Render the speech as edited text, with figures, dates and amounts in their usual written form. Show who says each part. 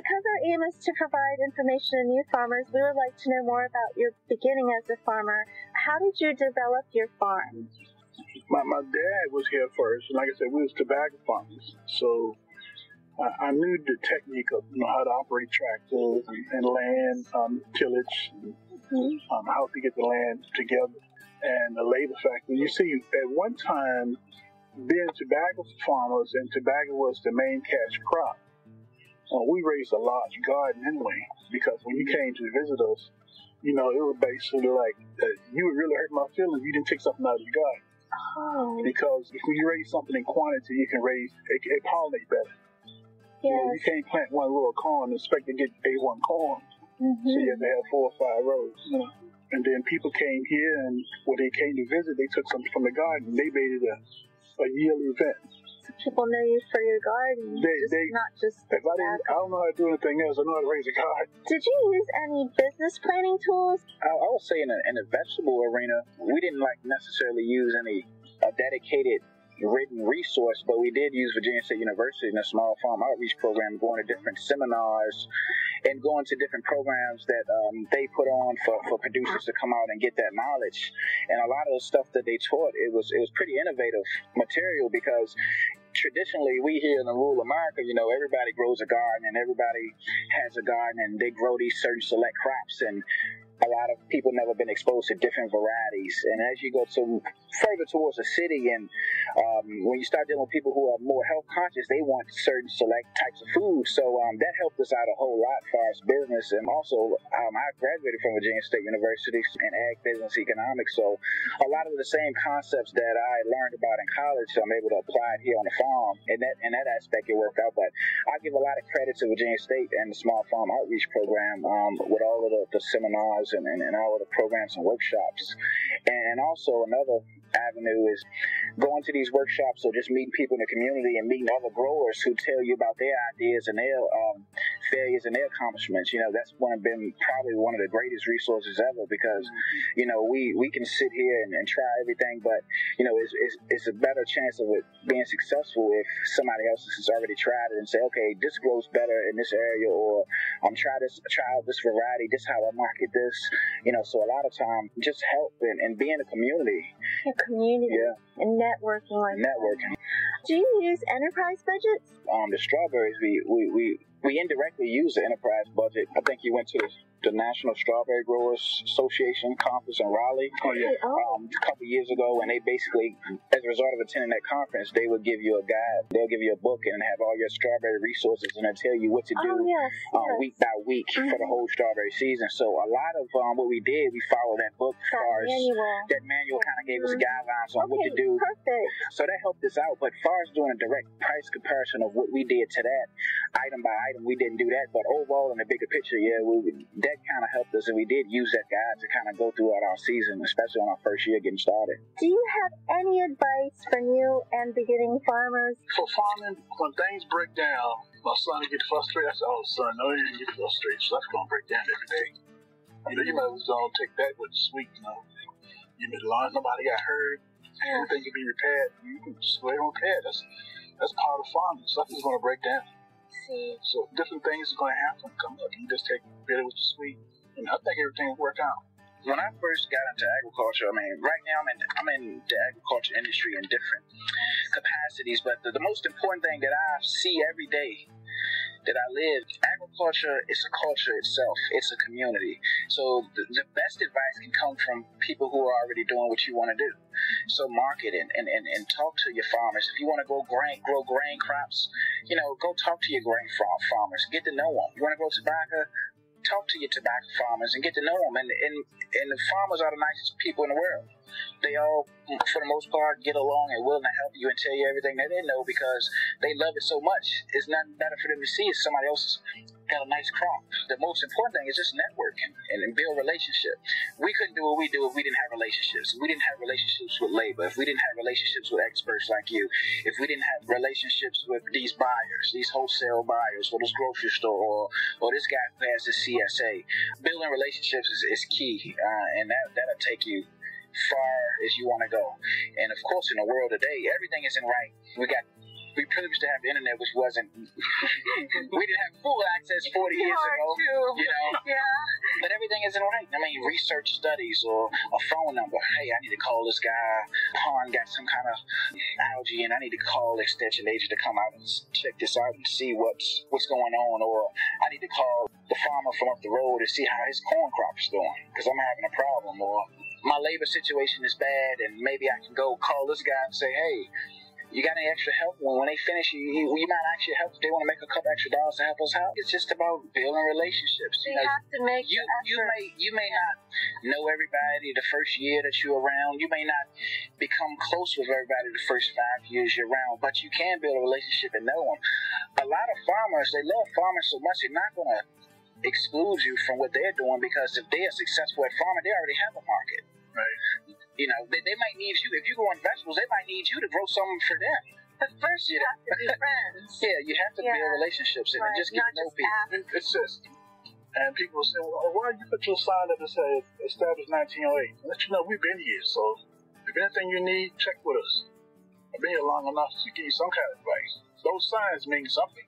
Speaker 1: Because our aim is to provide information to new farmers, we would like to know more about your beginning as a farmer. How did you develop your farm?
Speaker 2: My dad was here first, and like I said, we was tobacco farmers. So I knew the technique of how to operate tractors and land tillage, how to get the land together, and the labor factor. You see, at one time, being tobacco farmers, and tobacco was the main cash crop. We raised a large garden anyway, because when you came to visit us, it was basically like you would really hurt my feelings if you didn't take something out of your garden.
Speaker 1: Oh.
Speaker 2: Because if you raise something in quantity, you can it pollinate better.
Speaker 1: Yes.
Speaker 2: You can't plant one row of corn and expect to get A1 corn.
Speaker 1: Mm-hmm.
Speaker 2: So you have to have 4 or 5 rows. And then people came here, and when they came to visit, they took something from the garden. They made it a yearly event.
Speaker 1: So people know you for your garden, not just
Speaker 2: I don't know how to do anything else. I know how to raise a garden.
Speaker 1: Did you use any business planning tools?
Speaker 3: I would say in the vegetable arena, we didn't necessarily use a dedicated written resource, but we did use Virginia State University in a small farm outreach program, going to different seminars and going to different programs that they put on for producers to come out and get that knowledge. And a lot of the stuff that they taught, it was pretty innovative material, because traditionally we here in the rural America, everybody grows a garden and everybody has a garden and they grow these certain select crops, and a lot of people never been exposed to different varieties. And as you go further towards the city, and when you start dealing with people who are more health conscious, they want certain select types of food. So that helped us out a whole lot for our business. And also, I graduated from Virginia State University in ag business economics. So a lot of the same concepts that I learned about in college, I'm able to apply it here on the farm. And that aspect, it worked out. But I give a lot of credit to Virginia State and the Small Farm Outreach Program with all of the seminars and all of the programs and workshops. And also another avenue is going to these workshops or just meeting people in the community and meeting other growers who tell you about their ideas and their failures and their accomplishments. That's been probably one of the greatest resources ever, because we can sit here and try everything, but it's a better chance of it being successful if somebody else has already tried it and say, okay, this grows better in this area, or try out this variety, this is how I market this. So a lot of time just help and be in the community.
Speaker 1: Community, and networking. Do you use enterprise budgets?
Speaker 3: The strawberries, we indirectly use the enterprise budget. I think you went to the National Strawberry Growers Association conference in Raleigh a couple years ago, and they basically, as a result of attending that conference, they would give you a guide. They'll give you a book and have all your strawberry resources, and they'll tell you what to do week by week for the whole strawberry season. So a lot of what we did, we followed that book. That manual kind of gave us guidelines on what to do.
Speaker 1: Perfect.
Speaker 3: So that helped us out. But as far as doing a direct price comparison of what we did to that, item by item, we didn't do that. But overall, in the bigger picture, that kind of helped us, and we did use that guide to kind of go throughout our season, especially on our first year getting started.
Speaker 1: Do you have any advice for new and beginning farmers?
Speaker 2: For farming, when things break down, my son get frustrated. I said, "Oh, son, no, you didn't get frustrated. Stuff's gonna break down every day. You might as well take that with the sweet. You made long nobody got hurt. Everything can be repaired. You can just go ahead and repair. That's part of farming. Stuff is gonna break down. So different things are going to happen. Come up, you just take bitter with the sweet, and I think everything will work out.
Speaker 3: When I first got into agriculture, right now I'm in the agriculture industry in different capacities, but the most important thing that I see every day that I live, agriculture is a culture itself. It's a community. So the best advice can come from people who are already doing what you want to do. So market and talk to your farmers. If you want to grow grain crops, go talk to your grain farmers. Get to know them. You want to grow tobacco? Talk to your tobacco farmers and get to know them. And the farmers are the nicest people in the world. They all, for the most part, get along and willing to help you and tell you everything that they know, because they love it so much. It's nothing better for them to see if somebody else got a nice crop. The most important thing is just networking and build relationships. We couldn't do what we do if we didn't have relationships. If we didn't have relationships with labor, if we didn't have relationships with experts like you, if we didn't have relationships with these buyers, these wholesale buyers, or this grocery store, or this guy who has this CSA. Building relationships is key, and that'll take you far as you want to go. And of course, in the world today, everything isn't right. We got we privileged to have internet, which wasn't, we didn't have full access 40 years ago, you know.
Speaker 1: Yeah.
Speaker 3: But everything isn't right. I mean, research studies or a phone number. Hey, I need to call this guy. Pond got some kind of algae, and I need to call extension agent to come out and check this out and see what's going on. Or I need to call the farmer from up the road to see how his corn crop is doing because I'm having a problem. Or my labor situation is bad, and maybe I can go call this guy and say, hey, you got any extra help? When they finish, you might actually help if they want to make a couple extra dollars to help us out. It's just about building relationships.
Speaker 1: You have to make
Speaker 3: you may not know everybody the first year that you're around. You may not become close with everybody the first 5 years you're around, but you can build a relationship and know them. A lot of farmers, they love farming so much, they're not going to exclude you from what they're doing because if they're successful at farming, they already have a market.
Speaker 2: Right.
Speaker 3: You know, they might need you. If you go on vegetables, they might need you to grow something for them.
Speaker 1: But first you have to be friends.
Speaker 3: Yeah, you have to build relationships and just get to know people.
Speaker 2: It's just, and people say, well, why did you put your sign up that said established 1908? Let you know we've been here, so if anything you need, check with us. I've been here long enough to give you some kind of advice. Those signs mean something.